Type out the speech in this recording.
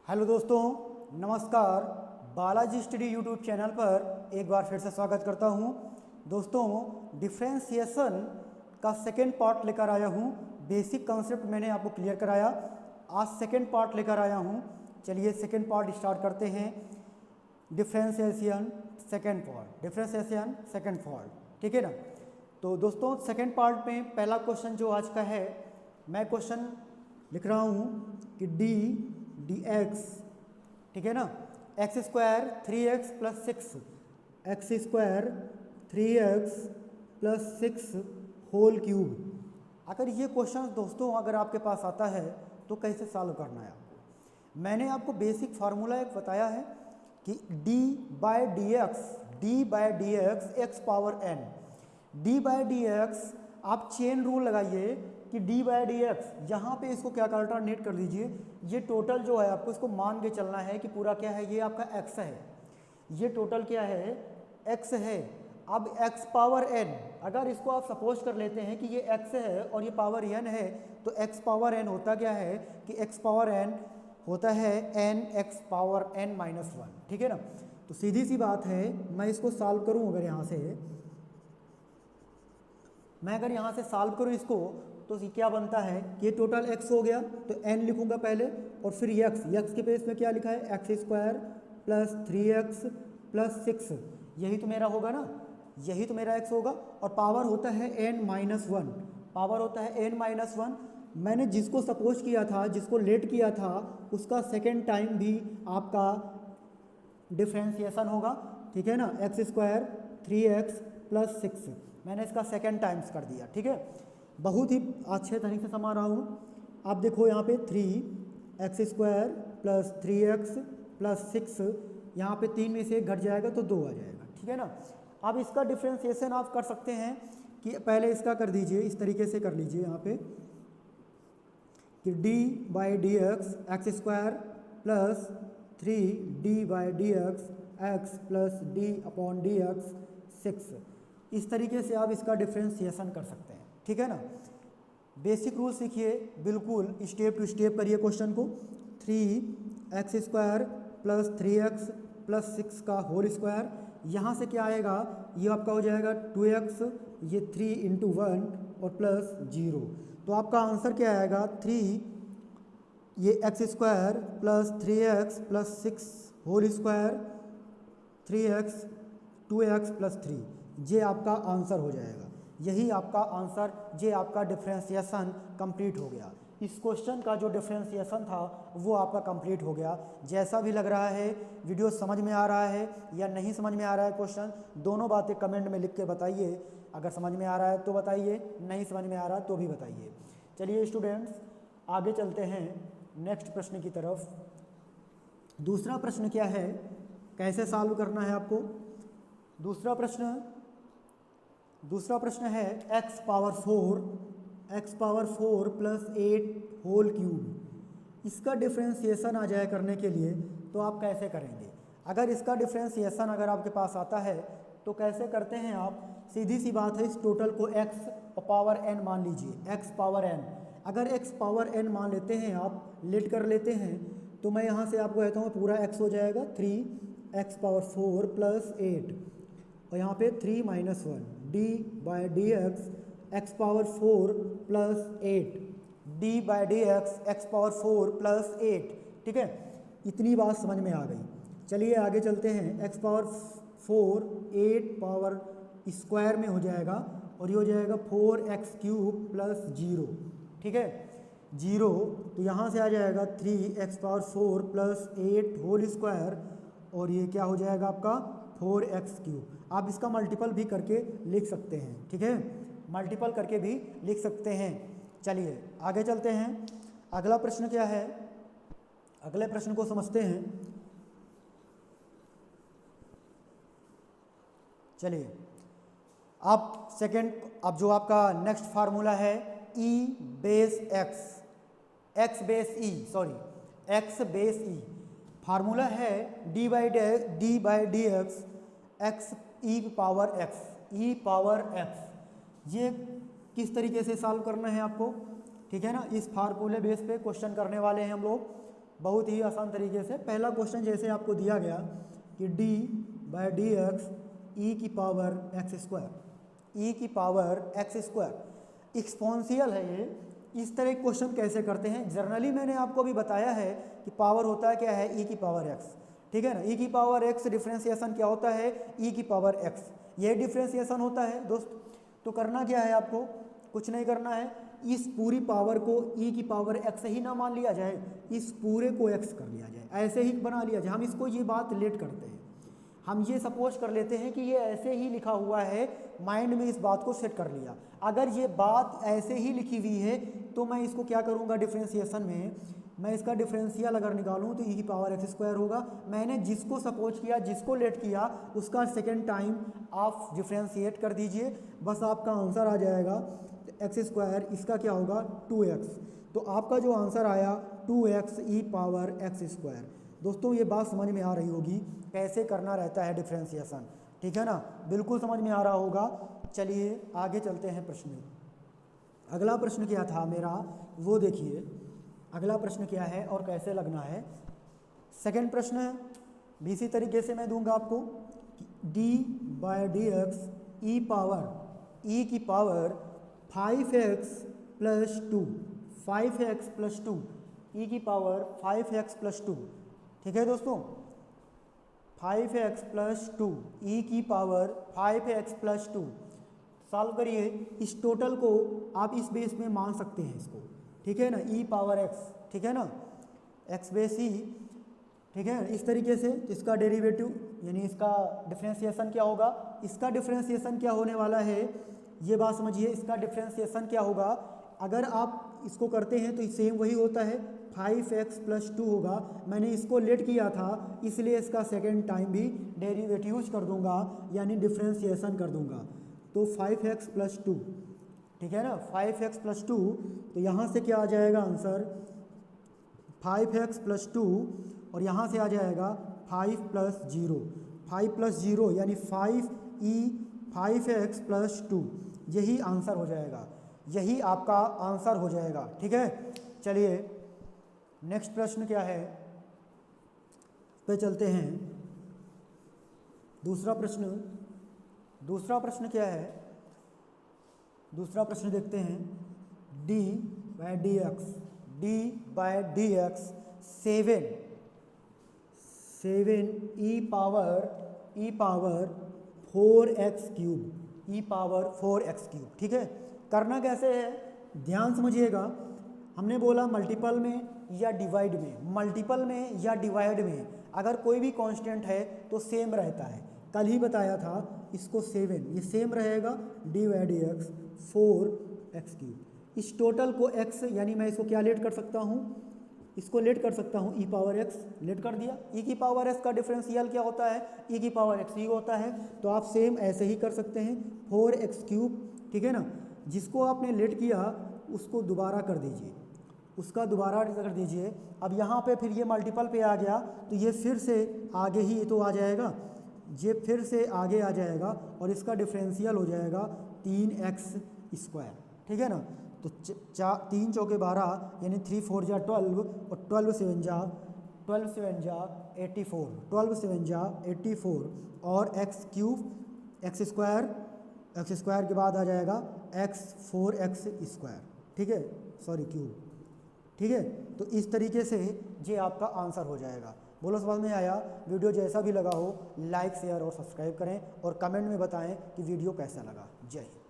Hello दोस्तों, नमस्कार। Balaji study YouTube channel पर एक बार फिर से स्वागत करता हूं। दोस्तों, डिफ्रेंशिएशन का सेकेंड पार्ट लेकर आया हूं। बेसिक कॉन्सेप्ट मैंने आपको क्लियर कराया, आज सेकेंड पार्ट लेकर आया हूं। चलिए सेकेंड पार्ट स्टार्ट करते हैं। डिफ्रेंशिएशन सेकेंड पार्ट, ठीक है ना। तो दोस्तों, सेकेंड पार्ट में पहला क्वेश्चन जो आज का है, मैं क्वेश्चन लिख रहा हूँ कि डी एक्स, ठीक है ना, x square 3x plus 6, x square 3x plus 6 whole cube. अगर ये क्वेश्चन दोस्तों अगर आपके पास आता है तो कैसे सॉल्व करना है आपको। मैंने आपको बेसिक फार्मूला एक बताया है कि d by d x x power n, d by d x आप चेन रूल लगाइए कि डी बाय डी एक्स, यहाँ पे इसको क्या अल्टरनेट कर लीजिए। ये टोटल जो है आपको इसको मान के चलना है कि पूरा क्या है, ये आपका x है, ये टोटल क्या है, x है। अब x पावर n, अगर इसको आप सपोज कर लेते हैं कि ये x है और ये पावर n है, तो x पावर n होता क्या है कि x पावर n होता है n x power n minus 1, ठीक है ना। तो सीधी सी बात है, मैं इसको सॉल्व करूँ, अगर यहाँ से सॉल्व करूँ इसको, तो क्या बनता है कि ये टोटल x हो गया, तो n लिखूंगा पहले और फिर x के बेस में क्या लिखा है, x square plus 3x plus 6, यही तो मेरा होगा ना, यही तो मेरा x होगा। और पावर होता है n माइनस 1, पावर होता है n माइनस 1। मैंने जिसको सपोज किया था, जिसको लेट किया था, उसका सेकेंड टाइम भी आपका डिफ्रेंशिएशन होगा, ठीक है ना। एक्स स्क्वायर 3x प्लस 6 मैंने इसका सेकेंड टाइम्स कर दिया, ठीक है। बहुत ही अच्छे तरीके से समझ रहा हूँ। आप देखो यहाँ पे 3x square plus 3x plus 6, यहाँ पे 3 में से 1 घट जाएगा तो 2 आ जाएगा, ठीक है ना। अब इसका डिफ्रेंशिएशन आप कर सकते हैं कि पहले इसका कर दीजिए, इस तरीके से कर लीजिए यहाँ पे कि D by d x square plus 3d by d x plus D upon D x 6, इस तरीके से आप इसका डिफ्रेंशिएशन कर सकते हैं, ठीक है ना। बेसिक रूल सीखिए, बिल्कुल स्टेप टू स्टेप करिए क्वेश्चन को। 3x square plus 3x plus 6 का होल स्क्वायर, यहाँ से क्या आएगा, ये आपका हो जाएगा 2x, ये 3 इंटू 1 और प्लस 0, तो आपका आंसर क्या आएगा 3, ये x square plus 3x plus 6 whole square 3x 2x plus 3, ये आपका आंसर हो जाएगा। यही आपका आंसर, ये आपका डिफ्रेंशिएशन कंप्लीट हो गया। इस क्वेश्चन का जो डिफ्रेंशिएशन था वो आपका कंप्लीट हो गया। जैसा भी लग रहा है, वीडियो समझ में आ रहा है या नहीं समझ में आ रहा है क्वेश्चन, दोनों बातें कमेंट में लिख के बताइए। अगर समझ में आ रहा है तो बताइए, नहीं समझ में आ रहा तो भी बताइए। चलिए स्टूडेंट्स, आगे चलते हैं नेक्स्ट प्रश्न की तरफ। दूसरा प्रश्न क्या है, कैसे सॉल्व करना है आपको। दूसरा प्रश्न है x power 4 plus 8 whole cube. इसका डिफ्रेंशिएशन आ जाए करने के लिए तो आप कैसे करेंगे। अगर इसका डिफ्रेंशिएशन अगर आपके पास आता है तो कैसे करते हैं आप, सीधी सी बात है, इस टोटल को x पावर n मान लीजिए, x पावर n। अगर x पावर n मान लेते हैं, आप लेट कर लेते हैं, तो मैं यहाँ से आपको कहता हूँ पूरा x हो जाएगा 3x पावर 4 प्लस 8, और यहाँ पे 3 minus 1, D by d x power 4 plus 8, D by d x power 4 plus 8, ठीक है। इतनी बात समझ में आ गई। चलिए आगे चलते हैं। x पावर 4 8 पावर स्क्वायर में हो जाएगा, और ये हो जाएगा 4x क्यूब प्लस 0, ठीक है, 0। तो यहाँ से आ जाएगा 3x power 4 plus 8 whole square, और ये क्या हो जाएगा आपका 4x क्यूब। आप इसका मल्टीपल भी करके लिख सकते हैं, ठीक है, मल्टीपल करके भी लिख सकते हैं। चलिए आगे चलते हैं। अगला प्रश्न क्या है, अगले प्रश्न को समझते हैं। चलिए अब अब जो आपका नेक्स्ट फार्मूला है e base x base e, formula है d by d x e power x। ये किस तरीके से सॉल्व करना है आपको, ठीक है ना। इस फार्मूले बेस पे क्वेश्चन करने वाले हैं हम लोग। बहुत ही आसान तरीके से। पहला क्वेश्चन जैसे आपको दिया गया कि डी बाई डी एक्स ई की पावर एक्स स्क्वायर, ई की पावर एक्स स्क्वायर एक्सपोनेंशियल है ये। इस तरह क्वेश्चन कैसे करते हैं, जनरली मैंने आपको भी बताया है कि पावर होता है क्या है, ई की पावर एक्स, ठीक है ना। ई की पावर एक्स डिफ्रेंसिएशन क्या होता है, ई की पावर एक्स, ये डिफ्रेंसिएशन होता है दोस्त। तो करना क्या है आपको, कुछ नहीं करना है, इस पूरी पावर को ई की पावर एक्स ही ना मान लिया जाए, इस पूरे को एक्स कर लिया जाए, ऐसे ही बना लिया जाए। हम इसको ये बात लेट करते हैं, हम ये सपोज कर लेते हैं कि ये ऐसे ही लिखा हुआ है, माइंड में इस बात को सेट कर लिया। अगर ये बात ऐसे ही लिखी हुई है तो मैं इसको क्या करूँगा, डिफ्रेंसिएशन में मैं इसका डिफरेंशियल अगर निकालूं तो ई की पावर एक्स स्क्वायर होगा। मैंने जिसको सपोज किया, जिसको लेट किया, उसका सेकेंड टाइम आप डिफ्रेंशिएट कर दीजिए, बस आपका आंसर आ जाएगा एक्स स्क्वायर, इसका क्या होगा 2x। तो आपका जो आंसर आया 2x ई पावर एक्स स्क्वायर। दोस्तों ये बात समझ में आ रही होगी कैसे करना रहता है डिफ्रेंशिएशन, ठीक है ना, बिल्कुल समझ में आ रहा होगा। चलिए आगे चलते हैं प्रश्न में। अगला प्रश्न क्या था मेरा वो देखिए, अगला प्रश्न क्या है और कैसे लगना है। सेकंड प्रश्न भी इसी तरीके से मैं दूंगा आपको, d by d x e power e की power 5x plus 2, 5x plus 2, ई की पावर 5x प्लस 2, ठीक है दोस्तों, 5x प्लस 2 ई की पावर 5x प्लस 2। सॉल्व करिए, इस टोटल को आप इस बेस में मान सकते हैं इसको, ठीक है ना, ई पावर एक्स, ठीक है ना, एक्स बेस ई, ठीक है। इस तरीके से इसका डेरिवेटिव यानी इसका डिफरेंशिएशन क्या होगा, इसका डिफरेंशिएशन क्या होने वाला है ये बात समझिए। इसका डिफरेंशिएशन क्या होगा, अगर आप इसको करते हैं तो सेम वही होता है, 5x प्लस 2 होगा। मैंने इसको लेट किया था इसलिए इसका सेकेंड टाइम भी डेरिवेटिव्स कर दूंगा यानी डिफरेंशिएशन कर दूंगा। तो 5x प्लस 2, ठीक है ना, 5x प्लस 2। तो यहाँ से क्या आ जाएगा आंसर 5x प्लस 2 और यहाँ से आ जाएगा 5 प्लस 0, 5 प्लस 0 यानी 5x प्लस 2, यही आंसर हो जाएगा, यही आपका आंसर हो जाएगा, ठीक है। चलिए नेक्स्ट प्रश्न क्या है पे चलते हैं। दूसरा प्रश्न क्या है, दूसरा प्रश्न देखते हैं, D by d x 7 E power 4x cube, E power 4x cube, ठीक है। करना कैसे है ध्यान समझिएगा। हमने बोला मल्टीपल में या डिवाइड में, मल्टीपल में या डिवाइड में अगर कोई भी कांस्टेंट है तो सेम रहता है। कल ही बताया था इसको 7, ये सेम रहेगा, D by d x 4x cube. इस टोटल को x यानी मैं इसको क्या लेट कर सकता हूँ, इसको लेट कर सकता हूँ ई पावर x, लेट कर दिया। ई की पावर x का डिफरेंशियल क्या होता है, ई की पावर x ही होता है। तो आप सेम ऐसे ही कर सकते हैं 4x क्यूब, ठीक है ना। जिसको आपने लेट किया उसको दोबारा कर दीजिए, उसका दोबारा कर दीजिए। अब यहाँ पे फिर ये मल्टीपल पे आ गया तो ये फिर से आगे ही तो आ जाएगा, ये फिर से आगे आ जाएगा और इसका डिफरेंशियल हो जाएगा 3x स्क्वायर, ठीक है ना। तो 3 चौके 12 यानी 3 4 जा 12 और 12 7 जा 84, 12 7 जा 84 और x क्यूब एक्स स्क्वायर के बाद आ जाएगा x 4x स्क्वायर, ठीक है, सॉरी क्यूब, ठीक है। तो इस तरीके से ये आपका आंसर हो जाएगा। बोलो समझ में आया। वीडियो जैसा भी लगा हो लाइक शेयर और सब्सक्राइब करें और कमेंट में बताएं कि वीडियो कैसा लगा। जय हिंद।